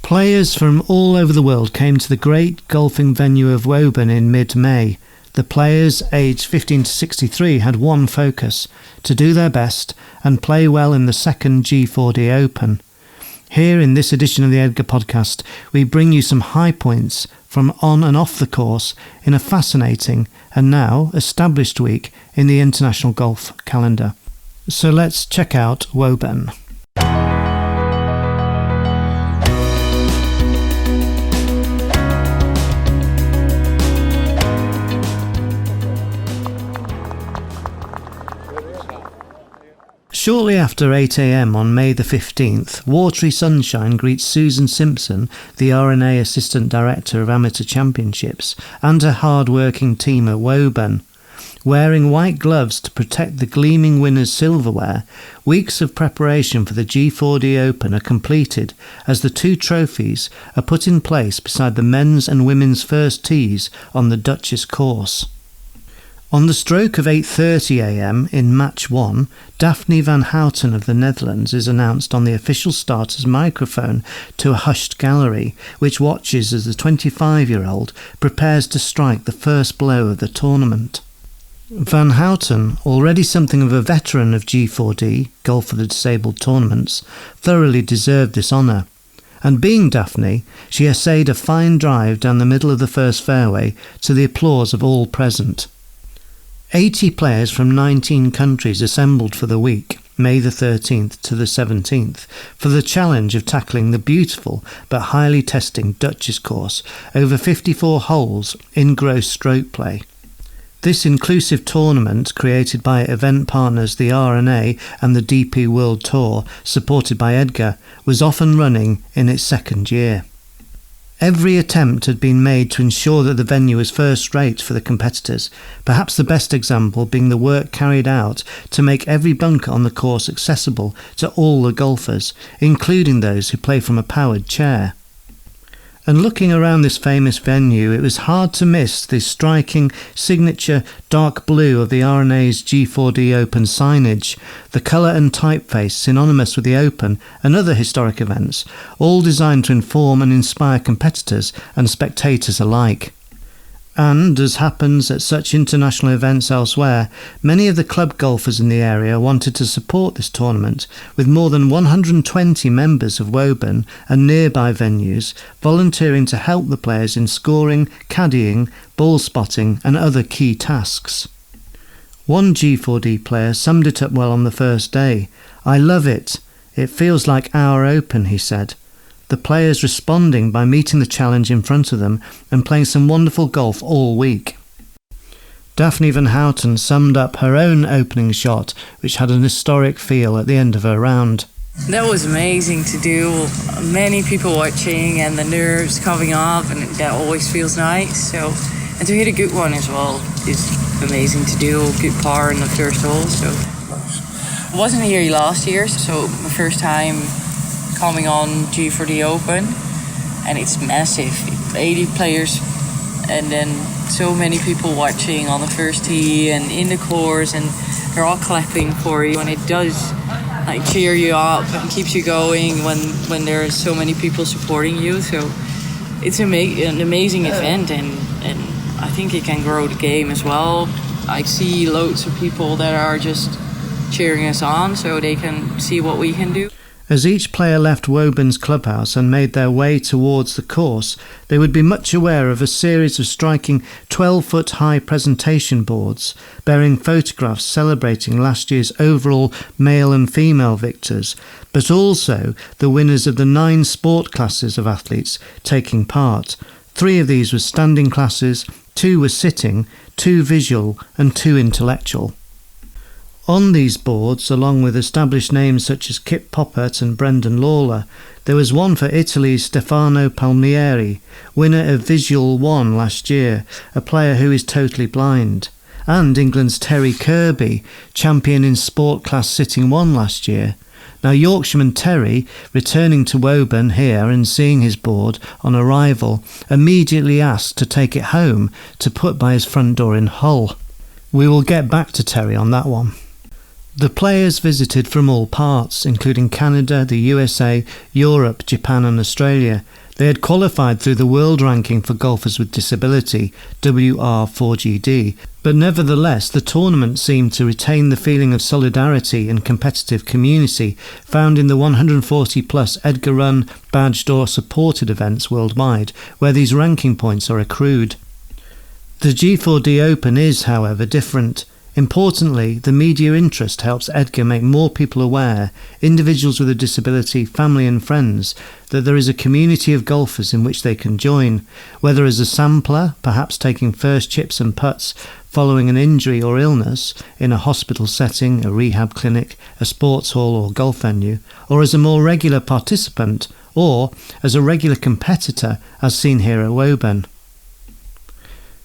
Players from all over the world came to the great golfing venue of Woburn in mid-May. The players aged 15 to 63 had one focus: to do their best and play well in the second G4D Open. Here in this edition of the EDGA podcast, we bring you some high points from on and off the course in a fascinating and now established week in the international golf calendar. So let's check out Woburn. Shortly after 8 a.m. on May the 15th, watery sunshine greets Susan Simpson, the R&A Assistant Director of Amateur Championships, and her hard-working team at Woburn. Wearing white gloves to protect the gleaming winner's silverware, weeks of preparation for the G4D Open are completed as the two trophies are put in place beside the men's and women's first tees on the Duchess Course. On the stroke of 8:30 a.m. in Match 1, Daphne van Houten of the Netherlands is announced on the official starter's microphone to a hushed gallery, which watches as the 25-year-old prepares to strike the first blow of the tournament. Van Houten, already something of a veteran of G4D, Golf for the Disabled tournaments, thoroughly deserved this honour. And being Daphne, she essayed a fine drive down the middle of the first fairway to the applause of all present. 80 players from 19 countries assembled for the week, May the 13th to the 17th, for the challenge of tackling the beautiful but highly testing Duchess Course over 54 holes in gross stroke play. This inclusive tournament, created by event partners the R&A and the DP World Tour, supported by EDGA, was off and running in its second year. Every attempt had been made to ensure that the venue was first-rate for the competitors, perhaps the best example being the work carried out to make every bunker on the course accessible to all the golfers, including those who play from a powered chair. And looking around this famous venue, it was hard to miss the striking signature dark blue of the R&A's G4D Open signage, the colour and typeface synonymous with the Open and other historic events, all designed to inform and inspire competitors and spectators alike. And, as happens at such international events elsewhere, many of the club golfers in the area wanted to support this tournament, with more than 120 members of Woburn and nearby venues volunteering to help the players in scoring, caddying, ball spotting and other key tasks. One G4D player summed it up well on the first day. "I love it. It feels like our Open," he said. The players responding by meeting the challenge in front of them and playing some wonderful golf all week. Daphne van Houten summed up her own opening shot, which had an historic feel at the end of her round. That was amazing to do. Many people watching and the nerves coming up, and that always feels nice. And to hit a good one as well is amazing to do. Good par in the first hole. So I wasn't here last year, so my first time coming on G4D Open, and it's massive. 80 players and then so many people watching on the first tee and in the course, and they're all clapping for you, and it does cheer you up and keeps you going when there's so many people supporting you. So it's an amazing event, and I think it can grow the game as well. I see loads of people that are just cheering us on so they can see what we can do. As each player left Woburn's clubhouse and made their way towards the course, they would be much aware of a series of striking 12-foot-high presentation boards bearing photographs celebrating last year's overall male and female victors, but also the winners of the 9 sport classes of athletes taking part. 3 of these were standing classes, 2 were sitting, 2 visual and 2 intellectual. On these boards, along with established names such as Kip Poppert and Brendan Lawler, there was one for Italy's Stefano Palmieri, winner of Visual 1 last year, a player who is totally blind, and England's Terry Kirby, champion in Sport Class Sitting 1 last year. Now Yorkshireman Terry, returning to Woburn here and seeing his board on arrival, immediately asked to take it home to put by his front door in Hull. We will get back to Terry on that one. The players visited from all parts, including Canada, the USA, Europe, Japan and Australia. They had qualified through the world ranking for golfers with disability, WR4GD, but nevertheless the tournament seemed to retain the feeling of solidarity and competitive community found in the 140-plus EDGA-run, badged or supported events worldwide, where these ranking points are accrued. The G4D Open is, however, different. Importantly, the media interest helps EDGA make more people aware, individuals with a disability, family and friends, that there is a community of golfers in which they can join, whether as a sampler, perhaps taking first chips and putts following an injury or illness in a hospital setting, a rehab clinic, a sports hall or golf venue, or as a more regular participant, or as a regular competitor as seen here at Woburn.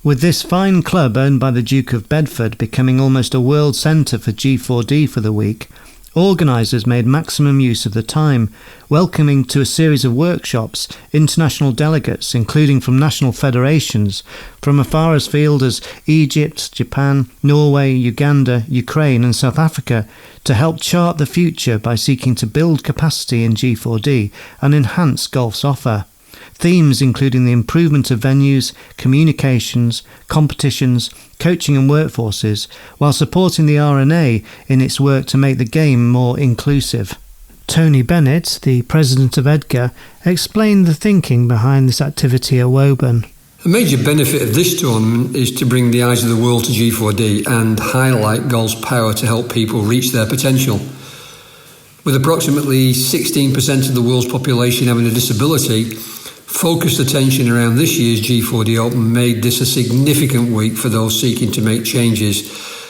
With this fine club owned by the Duke of Bedford becoming almost a world centre for G4D for the week, organisers made maximum use of the time, welcoming to a series of workshops international delegates including from national federations from as far afield as Egypt, Japan, Norway, Uganda, Ukraine and South Africa to help chart the future by seeking to build capacity in G4D and enhance golf's offer. Themes including the improvement of venues, communications, competitions, coaching and workforces, while supporting the R&A in its work to make the game more inclusive. Tony Bennett, the president of EDGA, explained the thinking behind this activity at Woburn. A major benefit of this tournament is to bring the eyes of the world to G4D and highlight golf's power to help people reach their potential. With approximately 16% of the world's population having a disability, focused attention around this year's G4D Open made this a significant week for those seeking to make changes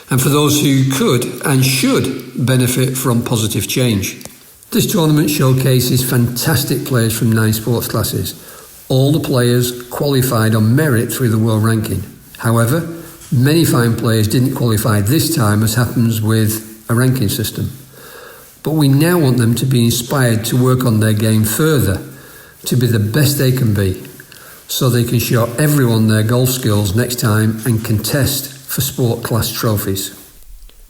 and for those who could and should benefit from positive change. This tournament showcases fantastic players from 9 sports classes. All the players qualified on merit through the world ranking. However, many fine players didn't qualify this time, as happens with a ranking system. But we now want them to be inspired to work on their game further, to be the best they can be, so they can show everyone their golf skills next time and contest for sport class trophies.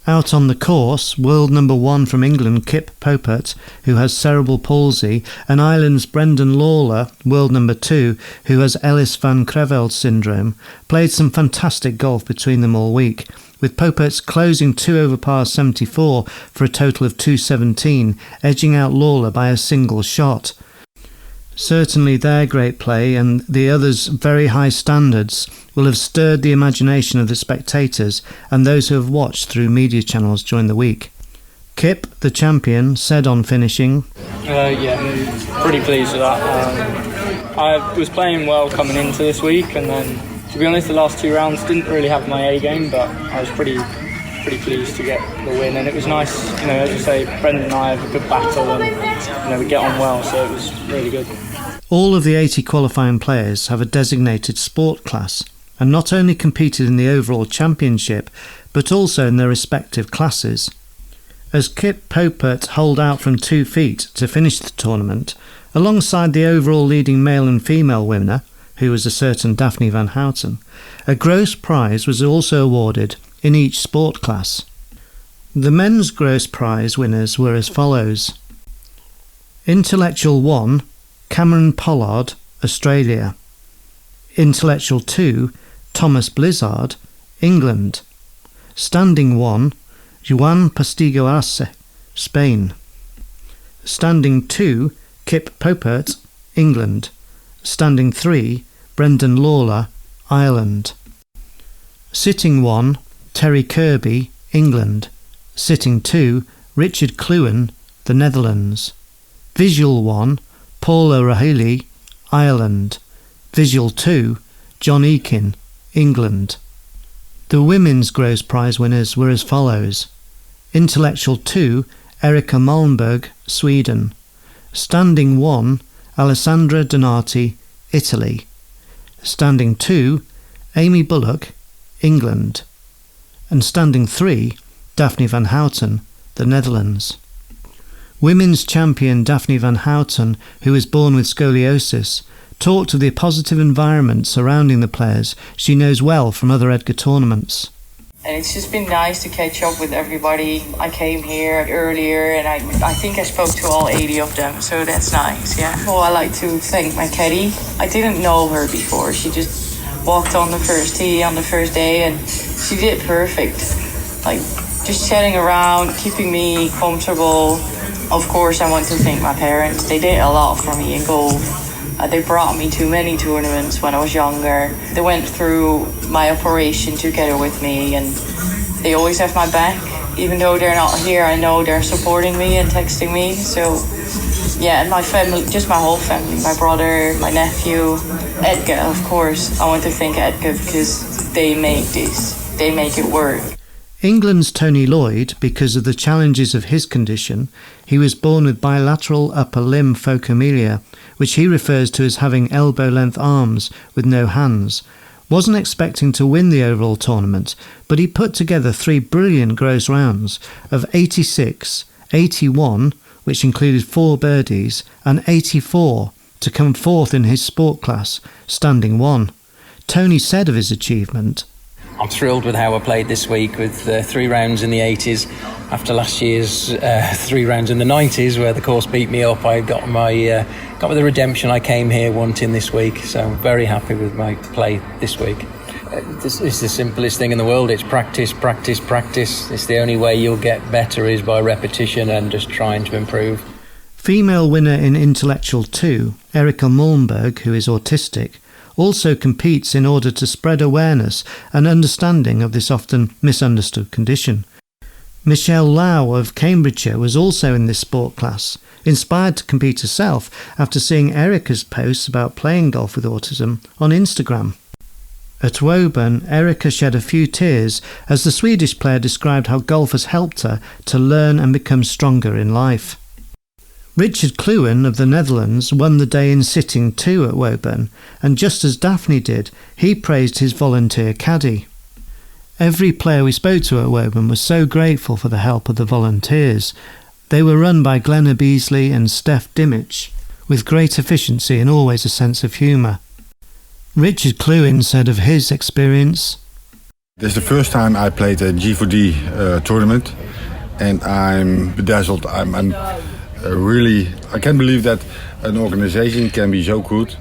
Out on the course, world number 1 from England Kip Popert, who has cerebral palsy, and Ireland's Brendan Lawler, world number 2, who has Ellis van Creveld syndrome, played some fantastic golf between them all week, with Popert's closing 2 over par 74 for a total of 217, edging out Lawler by a single shot. Certainly their great play and the others' very high standards will have stirred the imagination of the spectators and those who have watched through media channels during the week. Kip, the champion, said on finishing, Yeah, pretty pleased with that. I was playing well coming into this week, and then, to be honest, the last 2 rounds didn't really have my A game, but I was pretty pleased to get the win, and it was nice, as you say, Brendan and I have a good battle, and we get on well, so it was really good. All of the 80 qualifying players have a designated sport class and not only competed in the overall championship but also in their respective classes. As Kip Popert holed out from 2 feet to finish the tournament, alongside the overall leading male and female winner, who was a certain Daphne van Houten, a gross prize was also awarded in each sport class. The men's gross prize winners were as follows. Intellectual 1, Cameron Pollard, Australia. Intellectual 2, Thomas Blizzard, England. Standing 1, Juan Pastigo Arce, Spain. Standing 2, Kip Popert, England. Standing 3, Brendan Lawler, Ireland. Sitting 1, Terry Kirby, England. Sitting 2, Richard Cluen, the Netherlands. Visual 1, Paula Rahili, Ireland. Visual 2, John Eakin, England. The women's gross prize winners were as follows. Intellectual 2, Erika Malmberg, Sweden. Standing 1, Alessandra Donati, Italy. Standing 2, Amy Bullock, England. And standing 3, Daphne van Houten, the Netherlands. Women's champion Daphne van Houten, who was born with scoliosis, talked of the positive environment surrounding the players she knows well from other EDGA tournaments. And it's just been nice to catch up with everybody. I came here earlier and I think I spoke to all 80 of them, so that's nice, yeah. Well, I like to thank my caddy. I didn't know her before. She just walked on the first tee on the first day and she did perfect. Like, just chatting around, keeping me comfortable. Of course, I want to thank my parents. They did a lot for me in golf. They brought me to many tournaments when I was younger. They went through my operation together with me and they always have my back. Even though they're not here, I know they're supporting me and texting me. So yeah, and my family, just my whole family, my brother, my nephew, EDGA, of course. I want to thank EDGA because they make this, they make it work. England's Tony Lloyd, because of the challenges of his condition, he was born with bilateral upper limb phocomelia, which he refers to as having elbow-length arms with no hands, wasn't expecting to win the overall tournament, but he put together 3 brilliant gross rounds of 86, 81, which included 4 birdies, and 84 to come fourth in his sport class, standing 1. Tony said of his achievement, I'm thrilled with how I played this week with 3 rounds in the 80s. After last year's 3 rounds in the 90s where the course beat me up, I got the redemption I came here wanting this week. So I'm very happy with my play this week. This is the simplest thing in the world. It's practice, practice, practice. It's the only way you'll get better is by repetition and just trying to improve. Female winner in Intellectual 2, Erika Malmberg, who is autistic, also competes in order to spread awareness and understanding of this often misunderstood condition. Michelle Lau of Cambridgeshire was also in this sport class, inspired to compete herself after seeing Erika's posts about playing golf with autism on Instagram. At Woburn, Erika shed a few tears as the Swedish player described how golf has helped her to learn and become stronger in life. Richard Kluwen of the Netherlands won the day in sitting 2 at Woburn, and just as Daphne did, he praised his volunteer caddy. Every player we spoke to at Woburn was so grateful for the help of the volunteers. They were run by Glenna Beasley and Steph Dimich, with great efficiency and always a sense of humour. Richard Kluwen said of his experience, This is the first time I played a G4D tournament, and I'm bedazzled. I'm really, I can't believe that an organization can be so good.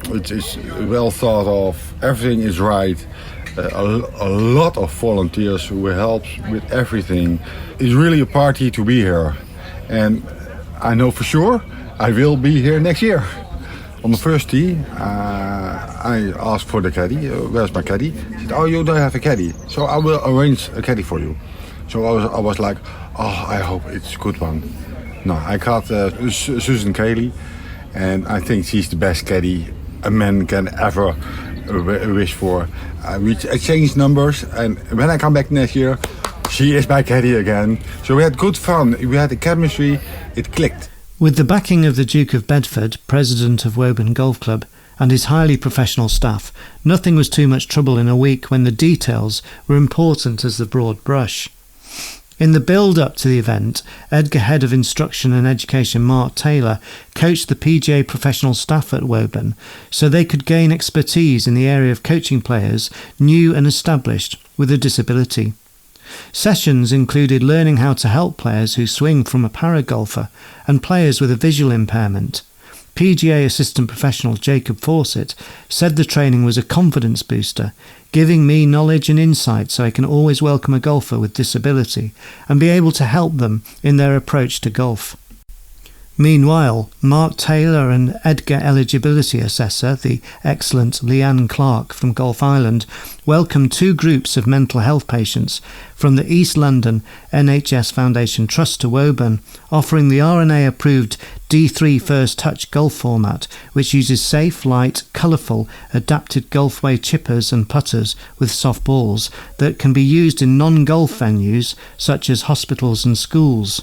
It is well thought of, everything is right. A lot of volunteers who help with everything. It's really a party to be here. And I know for sure I will be here next year. On the first tee, I asked for the caddy. Where's my caddy? He said, oh, you don't have a caddy. So I will arrange a caddy for you. So I was like, oh, I hope it's a good one. No, I got Susan Cayley, and I think she's the best caddy a man can ever wish for. We exchanged numbers, and when I come back next year, she is my caddy again. So we had good fun. We had the chemistry. It clicked. With the backing of the Duke of Bedford, president of Woburn Golf Club, and his highly professional staff, nothing was too much trouble in a week when the details were important as the broad brush. In the build-up to the event, EDGA Head of Instruction and Education Mark Taylor coached the PGA professional staff at Woburn so they could gain expertise in the area of coaching players new and established with a disability. Sessions included learning how to help players who swing from a paragolfer and players with a visual impairment. PGA assistant professional Jacob Fawcett said the training was a confidence booster, giving me knowledge and insight so I can always welcome a golfer with disability and be able to help them in their approach to golf. Meanwhile, Mark Taylor and EDGA eligibility assessor, the excellent Leanne Clark from Gulf Island, welcomed 2 groups of mental health patients from the East London NHS Foundation Trust to Woburn, offering the RNA-approved D3 First Touch golf format, which uses safe, light, colourful, adapted golfway chippers and putters with soft balls that can be used in non-golf venues such as hospitals and schools.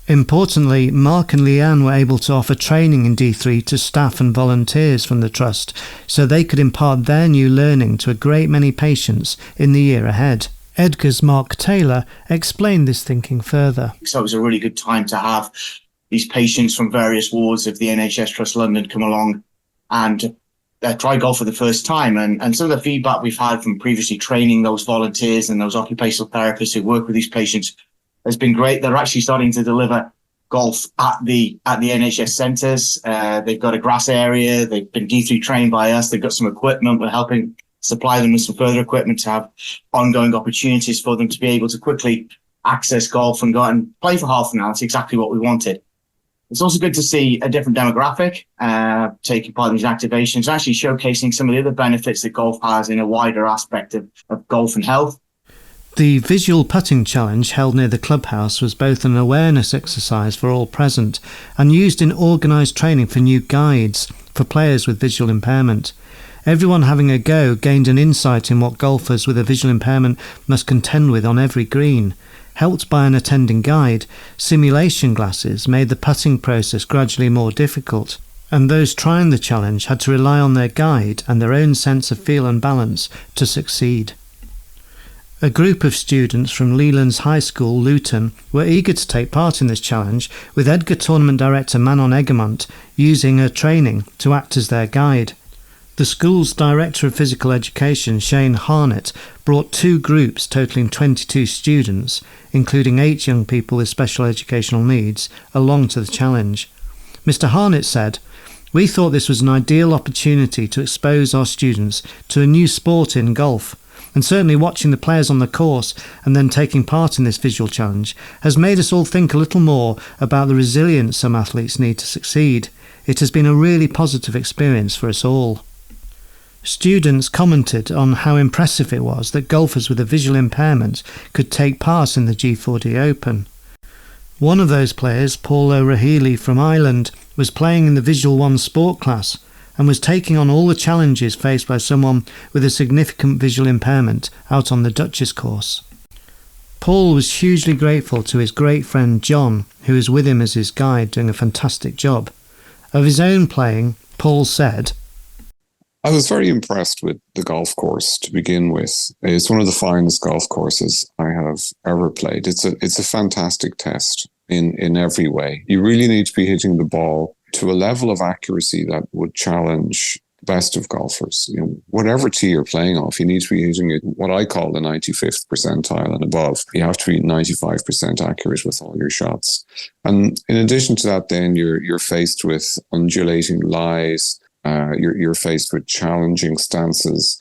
Importantly, Mark and Leanne were able to offer training in D3 to staff and volunteers from the Trust so they could impart their new learning to a great many patients in the year ahead. EDGA's Mark Taylor explained this thinking further. So it was a really good time to have these patients from various wards of the NHS Trust London come along and try golf for the first time. And some of the feedback we've had from previously training those volunteers and those occupational therapists who work with these patients has been great. They're actually starting to deliver golf at the NHS centres. They've got a grass area. They've been D3 trained by us. They've got some equipment. We're helping supply them with some further equipment to have ongoing opportunities for them to be able to quickly access golf and go out and play for half an hour. That's exactly what we wanted. It's also good to see a different demographic taking part in these activations, actually showcasing some of the other benefits that golf has in a wider aspect of golf and health. The visual putting challenge held near the clubhouse was both an awareness exercise for all present and used in organised training for new guides for players with visual impairment. Everyone having a go gained an insight in what golfers with a visual impairment must contend with on every green. Helped by an attending guide, simulation glasses made the putting process gradually more difficult, and those trying the challenge had to rely on their guide and their own sense of feel and balance to succeed. A group of students from Leland's High School, Luton, were eager to take part in this challenge, with EDGA tournament director Manon Egermont using her training to act as their guide. The school's Director of Physical Education, Shane Harnett, brought 2 groups totalling 22 students, including 8 young people with special educational needs, along to the challenge. Mr. Harnett said, "We thought this was an ideal opportunity to expose our students to a new sport in golf, and certainly watching the players on the course and then taking part in this visual challenge has made us all think a little more about the resilience some athletes need to succeed. It has been a really positive experience for us all." Students commented on how impressive it was that golfers with a visual impairment could take part in the G4D Open. One of those players, Paul O'Rahilly from Ireland, was playing in the Visual 1 sport class and was taking on all the challenges faced by someone with a significant visual impairment out on the Duchess Course. Paul was hugely grateful to his great friend John, who was with him as his guide, doing a fantastic job. Of his own playing, Paul said, I was very impressed with the golf course to begin with. It's one of the finest golf courses I have ever played. It's a fantastic test in every way. You really need to be hitting the ball to a level of accuracy that would challenge the best of golfers. You know, whatever tee you're playing off, you need to be hitting it what I call the 95th percentile and above. You have to be 95% accurate with all your shots. And in addition to that, then you're faced with undulating lies. You're faced with challenging stances,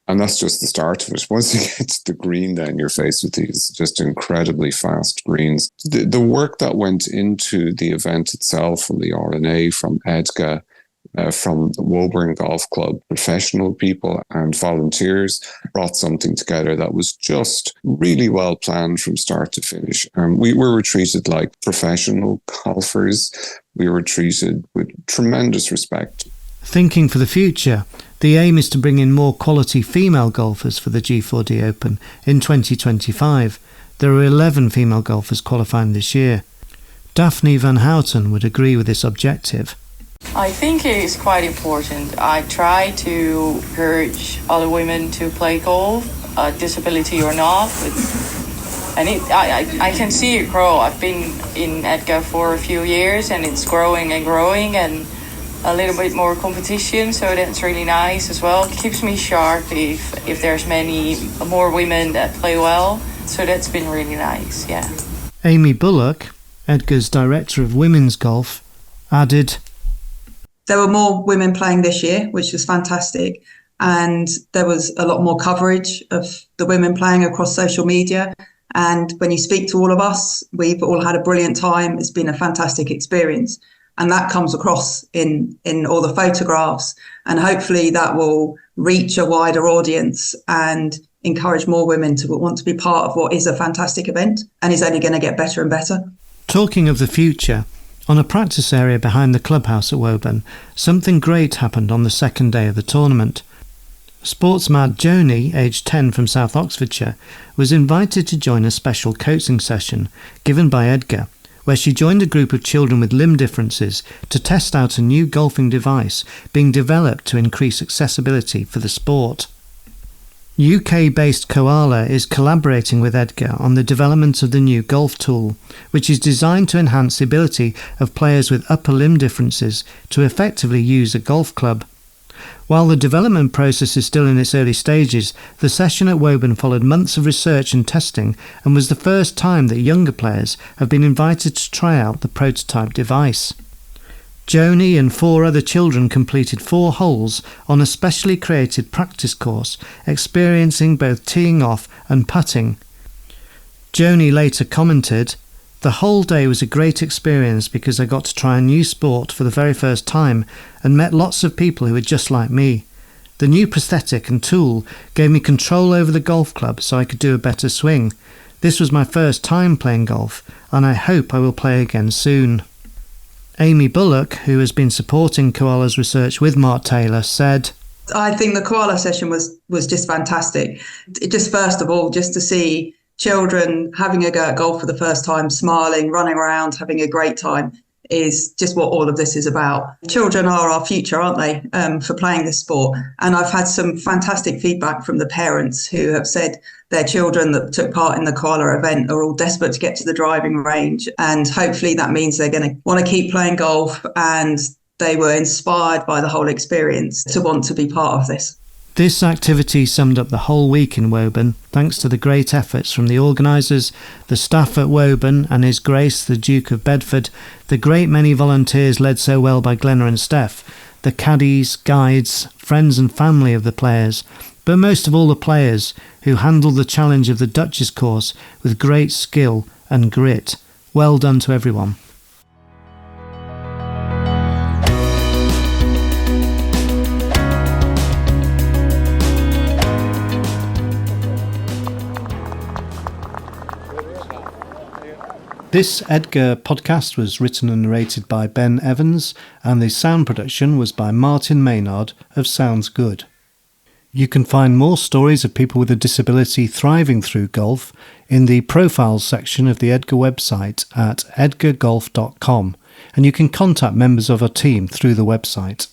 and that's just the start of it. Once you get to the green, then you're faced with these just incredibly fast greens. The work that went into the event itself, from the RNA, from EDGA, from the Woburn Golf Club, professional people and volunteers, brought something together that was just really well planned from start to finish. We were treated like professional golfers. We were treated with tremendous respect. Thinking for the future, the aim is to bring in more quality female golfers for the G4D Open in 2025. There are 11 female golfers qualifying this year. Daphne van Houten would agree with this objective. I think it is quite important. I try to encourage other women to play golf, disability or not. And I can see it grow. I've been in EDGA for a few years, and it's growing and growing, and a little bit more competition, so that's really nice as well. It keeps me sharp if there's many more women that play well, so that's been really nice, yeah. Amy Bullock, EDGA's Director of Women's Golf, added, "There were more women playing this year, which was fantastic, and there was a lot more coverage of the women playing across social media, and when you speak to all of us, we've all had a brilliant time. It's been a fantastic experience. And that comes across in all the photographs, and hopefully that will reach a wider audience and encourage more women to want to be part of what is a fantastic event and is only going to get better and better." Talking of the future, on a practice area behind the clubhouse at Woburn, something great happened on the second day of the tournament. Sportsmad Joni, aged 10 from South Oxfordshire, was invited to join a special coaching session given by EDGA, where she joined a group of children with limb differences to test out a new golfing device being developed to increase accessibility for the sport. UK-based Koala is collaborating with EDGA on the development of the new golf tool, which is designed to enhance the ability of players with upper limb differences to effectively use a golf club. While the development process is still in its early stages, the session at Woburn followed months of research and testing and was the first time that younger players have been invited to try out the prototype device. Joni and 4 other children completed 4 holes on a specially created practice course, experiencing both teeing off and putting. Joni later commented, "The whole day was a great experience because I got to try a new sport for the very first time and met lots of people who were just like me. The new prosthetic and tool gave me control over the golf club so I could do a better swing. This was my first time playing golf and I hope I will play again soon." Amy Bullock, who has been supporting Koala's research with Mark Taylor, said, I think the koala session was just fantastic. Just first of all, just to see children having a go at golf for the first time, smiling, running around, having a great time is just what all of this is about. Children are our future, aren't they, for playing this sport? And I've had some fantastic feedback from the parents who have said their children that took part in the koala event are all desperate to get to the driving range. And hopefully that means they're going to want to keep playing golf, and they were inspired by the whole experience to want to be part of this. This activity summed up the whole week in Woburn, thanks to the great efforts from the organisers, the staff at Woburn and His Grace the Duke of Bedford, the great many volunteers led so well by Glenna and Steph, the caddies, guides, friends and family of the players, but most of all the players who handled the challenge of the Duchess Course with great skill and grit. Well done to everyone. This EDGA podcast was written and narrated by Ben Evans, and the sound production was by Martin Maynard of Sounds Good. You can find more stories of people with a disability thriving through golf in the profiles section of the EDGA website at edgargolf.com, and you can contact members of our team through the website.